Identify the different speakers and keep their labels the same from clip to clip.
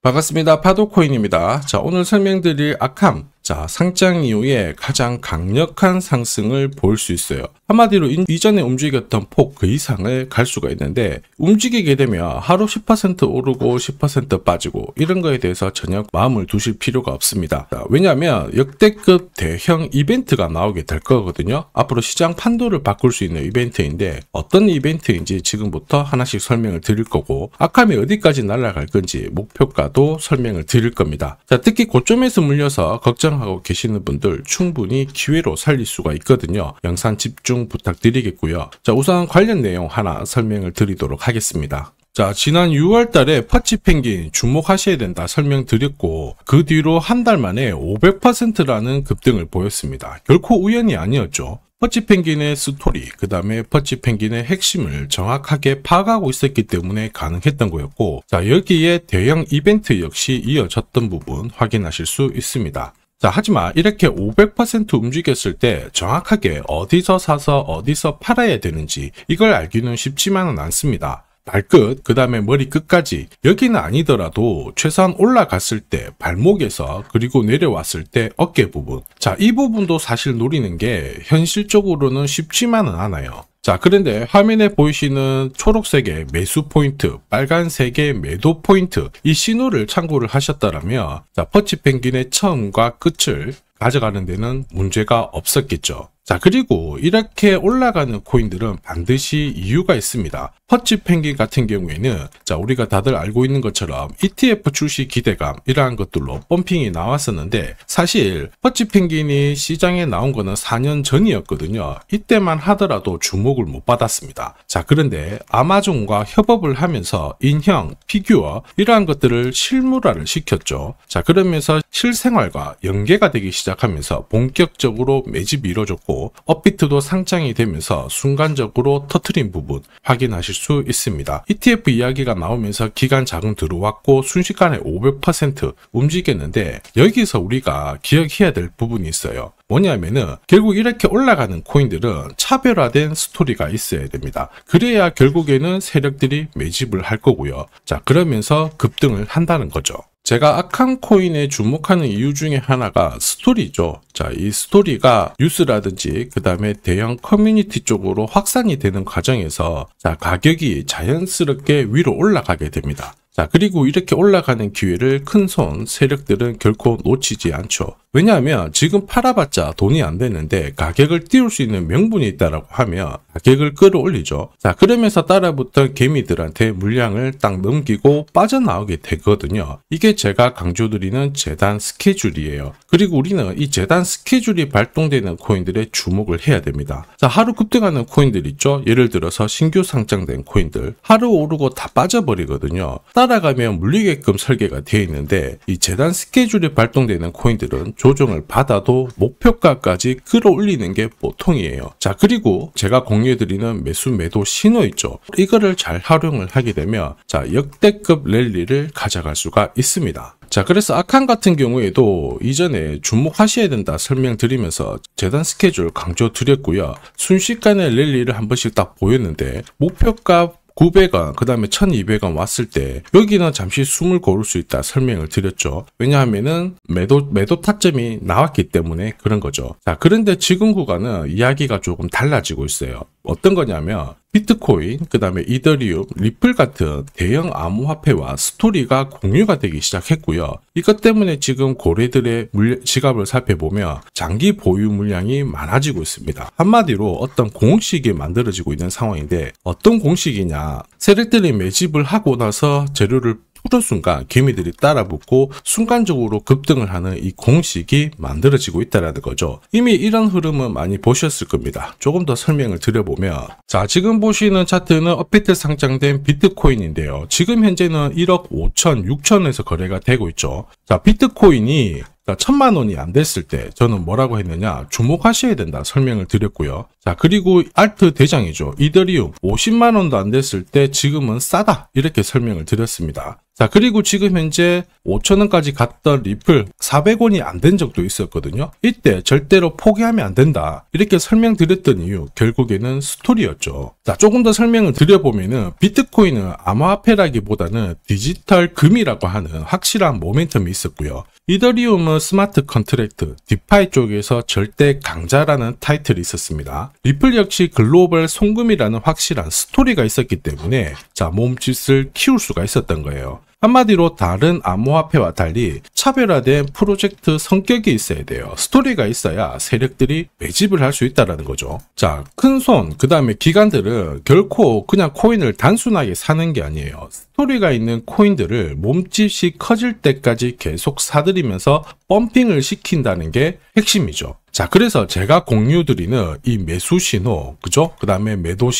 Speaker 1: 반갑습니다. 파도코인입니다. 자, 오늘 설명드릴 아캄. 자, 상장 이후에 가장 강력한 상승을 볼 수 있어요. 한마디로 이전에 움직였던 폭 그 이상을 갈 수가 있는데, 움직이게 되면 하루 10% 오르고 10% 빠지고 이런 거에 대해서 전혀 마음을 두실 필요가 없습니다. 자, 왜냐하면 역대급 대형 이벤트가 나오게 될 거거든요. 앞으로 시장 판도를 바꿀 수 있는 이벤트인데 어떤 이벤트인지 지금부터 하나씩 설명을 드릴 거고, 아캄이 어디까지 날아갈 건지 목표가도 설명을 드릴 겁니다. 자, 특히 고점에서 물려서 걱정하고 계시는 분들 충분히 기회로 살릴 수가 있거든요. 영상 집중 부탁드리겠고요. 자, 우선 관련 내용 하나 설명을 드리도록 하겠습니다. 자, 지난 6월 달에 퍼치 펭귄 주목하셔야 된다 설명드렸고, 그 뒤로 한 달 만에 500%라는 급등을 보였습니다. 결코 우연이 아니었죠. 퍼치 펭귄의 스토리, 그 다음에 퍼치 펭귄의 핵심을 정확하게 파악하고 있었기 때문에 가능했던 거였고, 자, 여기에 대형 이벤트 역시 이어졌던 부분 확인하실 수 있습니다. 자, 하지만 이렇게 500% 움직였을 때 정확하게 어디서 사서 어디서 팔아야 되는지 이걸 알기는 쉽지만은 않습니다. 발끝, 그 다음에 머리 끝까지, 여기는 아니더라도 최소한 올라갔을 때 발목에서, 그리고 내려왔을 때 어깨 부분, 자, 이 부분도 사실 노리는 게 현실적으로는 쉽지만은 않아요. 자, 그런데 화면에 보이시는 초록색의 매수 포인트, 빨간색의 매도 포인트, 이 신호를 참고를 하셨다면, 자, 퍼치 펭귄의 처음과 끝을 가져가는 데는 문제가 없었겠죠. 자, 그리고 이렇게 올라가는 코인들은 반드시 이유가 있습니다. 퍼치 펭귄 같은 경우에는, 자, 우리가 다들 알고 있는 것처럼 ETF 출시 기대감 이러한 것들로 펌핑이 나왔었는데, 사실 퍼치 펭귄이 시장에 나온 거는 4년 전이었거든요. 이때만 하더라도 주목을 못 받았습니다. 자, 그런데 아마존과 협업을 하면서 인형, 피규어 이러한 것들을 실물화를 시켰죠. 자, 그러면서 실생활과 연계가 되기 시작하면서 본격적으로 매집이 이루어졌고, 업비트도 상장이 되면서 순간적으로 터트린 부분 확인하실 수 있습니다. ETF 이야기가 나오면서 기간 자금 들어왔고 순식간에 500% 움직였는데, 여기서 우리가 기억해야 될 부분이 있어요. 뭐냐면은 결국 이렇게 올라가는 코인들은 차별화된 스토리가 있어야 됩니다. 그래야 결국에는 세력들이 매집을 할 거고요. 자, 그러면서 급등을 한다는 거죠. 제가 아캄 코인에 주목하는 이유 중에 하나가 스토리죠. 자, 이 스토리가 뉴스라든지 그 다음에 대형 커뮤니티 쪽으로 확산이 되는 과정에서, 자, 가격이 자연스럽게 위로 올라가게 됩니다. 자, 그리고 이렇게 올라가는 기회를 큰손 세력들은 결코 놓치지 않죠. 왜냐하면 지금 팔아봤자 돈이 안 되는데 가격을 띄울 수 있는 명분이 있다라고 하면 가격을 끌어올리죠. 자, 그러면서 따라붙던 개미들한테 물량을 딱 넘기고 빠져나오게 되거든요. 이게 제가 강조드리는 재단 스케줄이에요. 그리고 우리는 이 재단 스케줄이 발동되는 코인들에 주목을 해야 됩니다. 자, 하루 급등하는 코인들 있죠. 예를 들어서 신규 상장된 코인들, 하루 오르고 다 빠져버리거든요. 따라가면 물리게끔 설계가 되어 있는데, 이 재단 스케줄이 발동되는 코인들은 조정을 받아도 목표가까지 끌어올리는 게 보통이에요. 자, 그리고 제가 공유해드리는 매수 매도 신호 있죠. 이거를 잘 활용을 하게 되면, 자, 역대급 랠리를 가져갈 수가 있습니다. 자, 그래서 아캄 같은 경우에도 이전에 주목하셔야 된다 설명드리면서 재단 스케줄 강조드렸고요. 순식간에 랠리를 한 번씩 딱 보였는데, 목표가 900원, 그 다음에 1200원 왔을 때 여기는 잠시 숨을 고를 수 있다 설명을 드렸죠. 왜냐하면은 매도 타점이 나왔기 때문에 그런 거죠. 자, 그런데 지금 구간은 이야기가 조금 달라지고 있어요. 어떤 거냐면 비트코인, 그 다음에 이더리움, 리플 같은 대형 암호화폐와 스토리가 공유가 되기 시작했고요. 이것 때문에 지금 고래들의 지갑을 살펴보면 장기 보유 물량이 많아지고 있습니다. 한마디로 어떤 공식이 만들어지고 있는 상황인데, 어떤 공식이냐, 세력들이 매집을 하고 나서 재료를 푸른 순간 개미들이 따라붙고 순간적으로 급등을 하는 이 공식이 만들어지고 있다는 거죠. 이미 이런 흐름은 많이 보셨을 겁니다. 조금 더 설명을 드려보면, 자, 지금 보시는 차트는 업비트 상장된 비트코인인데요. 지금 현재는 1억 5천, 6천에서 거래가 되고 있죠. 자, 비트코인이 1000만 원이 안 됐을 때 저는 뭐라고 했느냐, 주목하셔야 된다 설명을 드렸고요. 자, 그리고 알트 대장이죠. 이더리움 50만 원도 안 됐을 때 지금은 싸다 이렇게 설명을 드렸습니다. 자, 그리고 지금 현재 5,000원까지 갔던 리플 400원이 안 된 적도 있었거든요. 이때 절대로 포기하면 안 된다. 이렇게 설명드렸던 이유, 결국에는 스토리였죠. 자, 조금 더 설명을 드려보면은 비트코인은 암호화폐라기보다는 디지털 금이라고 하는 확실한 모멘텀이 있었고요. 이더리움은 스마트 컨트랙트, 디파이 쪽에서 절대 강자라는 타이틀이 있었습니다. 리플 역시 글로벌 송금이라는 확실한 스토리가 있었기 때문에 자, 몸짓을 키울 수가 있었던 거예요. 한마디로 다른 암호화폐와 달리 차별화된 프로젝트 성격이 있어야 돼요. 스토리가 있어야 세력들이 매집을 할 수 있다는 거죠. 자, 큰손, 그 다음에 기관들은 결코 그냥 코인을 단순하게 사는 게 아니에요. 스토리가 있는 코인들을 몸집이 커질 때까지 계속 사들이면서 펌핑을 시킨다는 게 핵심이죠. 자, 그래서 제가 공유드리는 이 매수 신호, 그죠? 그 다음에 매도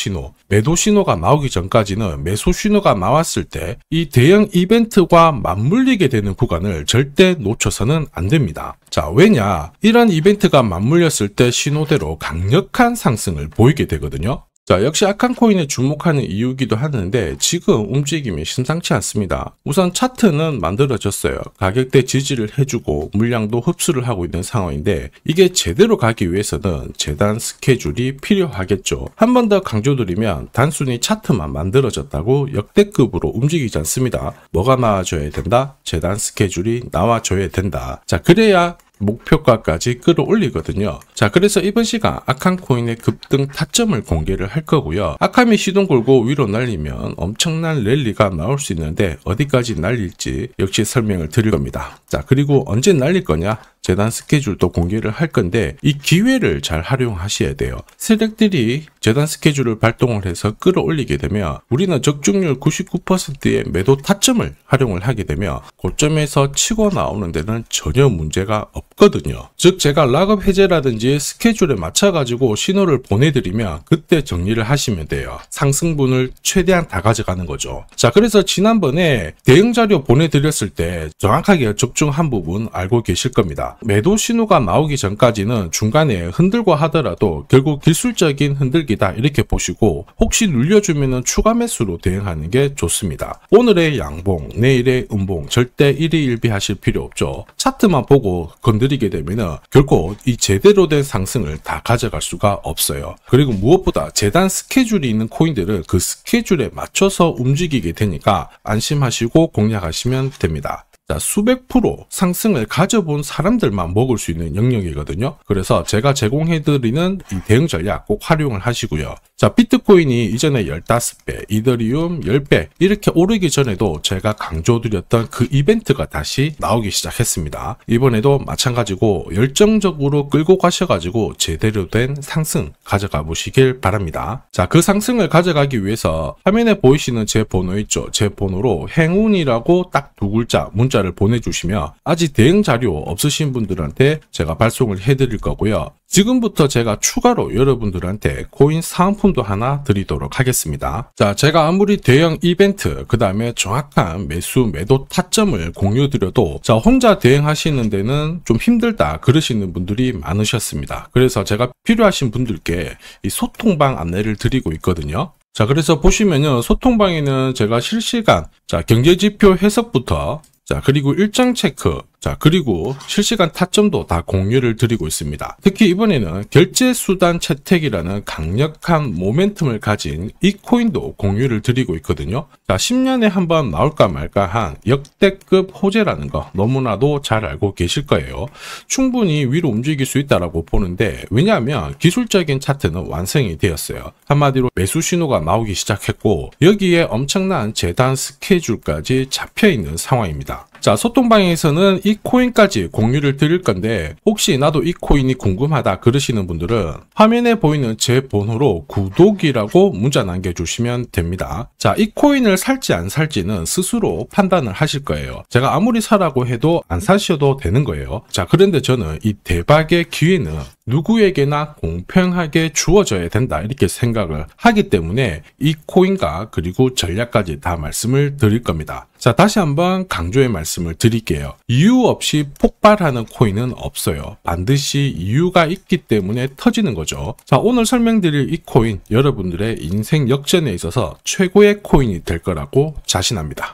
Speaker 1: 신호가 나오기 전까지는 매수 신호가 나왔을 때 이 대형 이벤트와 맞물리게 되는 구간을 절대 놓쳐서는 안 됩니다. 자, 왜냐? 이런 이벤트가 맞물렸을 때 신호대로 강력한 상승을 보이게 되거든요. 자, 역시 아칸 코인에 주목하는 이유기도 하는데 지금 움직임이 심상치 않습니다. 우선 차트는 만들어졌어요. 가격대 지지를 해주고 물량도 흡수를 하고 있는 상황인데 이게 제대로 가기 위해서는 재단 스케줄이 필요하겠죠. 한 번 더 강조드리면 단순히 차트만 만들어졌다고 역대급으로 움직이지 않습니다. 뭐가 나와줘야 된다? 재단 스케줄이 나와줘야 된다. 자, 그래야 목표가까지 끌어올리거든요. 자, 그래서 이번 시간 아칸 코인의 급등 타점을 공개를 할 거고요. 아캄이 시동 걸고 위로 날리면 엄청난 랠리가 나올 수 있는데 어디까지 날릴지 역시 설명을 드릴 겁니다. 자, 그리고 언제 날릴 거냐? 재단 스케줄도 공개를 할 건데 이 기회를 잘 활용하셔야 돼요. 세력들이 재단 스케줄을 발동을 해서 끌어올리게 되면 우리는 적중률 99%의 매도 타점을 활용을 하게 되면 고점에서 치고 나오는 데는 전혀 문제가 없거든요. 즉 제가 락업 해제라든지 스케줄에 맞춰가지고 신호를 보내드리면 그때 정리를 하시면 돼요. 상승분을 최대한 다 가져가는 거죠. 자, 그래서 지난번에 대응 자료 보내드렸을 때 정확하게 적중한 부분 알고 계실 겁니다. 매도 신호가 나오기 전까지는 중간에 흔들고 하더라도 결국 기술적인 흔들기다 이렇게 보시고 혹시 눌려주면 추가 매수로 대응하는 게 좋습니다. 오늘의 양봉, 내일의 음봉 절대 일희일비하실 필요 없죠. 차트만 보고 건드리게 되면 결코 이 제대로 된 상승을 다 가져갈 수가 없어요. 그리고 무엇보다 재단 스케줄이 있는 코인들은 그 스케줄에 맞춰서 움직이게 되니까 안심하시고 공략하시면 됩니다. 자, 수백 프로 상승을 가져본 사람들만 먹을 수 있는 영역이거든요. 그래서 제가 제공해드리는 이 대응 전략 꼭 활용을 하시고요. 자, 비트코인이 이전에 15배, 이더리움 10배 이렇게 오르기 전에도 제가 강조드렸던 그 이벤트가 다시 나오기 시작했습니다. 이번에도 마찬가지고 열정적으로 끌고 가셔가지고 제대로 된 상승 가져가 보시길 바랍니다. 자, 그 상승을 가져가기 위해서 화면에 보이시는 제 번호 있죠? 제 번호로 행운이라고 딱 두 글자 문자를 보내주시면 아직 대응 자료 없으신 분들한테 제가 발송을 해드릴 거고요. 지금부터 제가 추가로 여러분들한테 코인 사은품도 하나 드리도록 하겠습니다. 자, 제가 아무리 대형 이벤트, 그 다음에 정확한 매수, 매도 타점을 공유드려도 자, 혼자 대응하시는 데는 좀 힘들다 그러시는 분들이 많으셨습니다. 그래서 제가 필요하신 분들께 이 소통방 안내를 드리고 있거든요. 자, 그래서 보시면요, 소통방에는 제가 실시간 경제지표 해석부터 그리고 일정 체크, 그리고 실시간 타점도 다 공유를 드리고 있습니다. 특히 이번에는 결제수단 채택이라는 강력한 모멘텀을 가진 이 코인도 공유를 드리고 있거든요. 10년에 한 번 나올까 말까 한 역대급 호재라는 거 너무나도 잘 알고 계실 거예요. 충분히 위로 움직일 수 있다고 보는데 왜냐하면 기술적인 차트는 완성이 되었어요. 한마디로 매수 신호가 나오기 시작했고 여기에 엄청난 재단 스케줄까지 잡혀있는 상황입니다. 자, 소통방에서는 이 코인까지 공유를 드릴 건데 혹시 나도 이 코인이 궁금하다 그러시는 분들은 화면에 보이는 제 번호로 구독이라고 문자 남겨주시면 됩니다. 자, 이 코인을 살지 안 살지는 스스로 판단을 하실 거예요. 제가 아무리 사라고 해도 안 사셔도 되는 거예요. 자, 그런데 저는 이 대박의 기회는 누구에게나 공평하게 주어져야 된다 이렇게 생각을 하기 때문에 이 코인과 그리고 전략까지 다 말씀을 드릴 겁니다. 자, 다시 한번 강조의 말씀을 드릴게요. 이유 없이 폭발하는 코인은 없어요. 반드시 이유가 있기 때문에 터지는 거죠. 자, 오늘 설명드릴 이 코인 여러분들의 인생 역전에 있어서 최고의 코인이 될 거라고 자신합니다.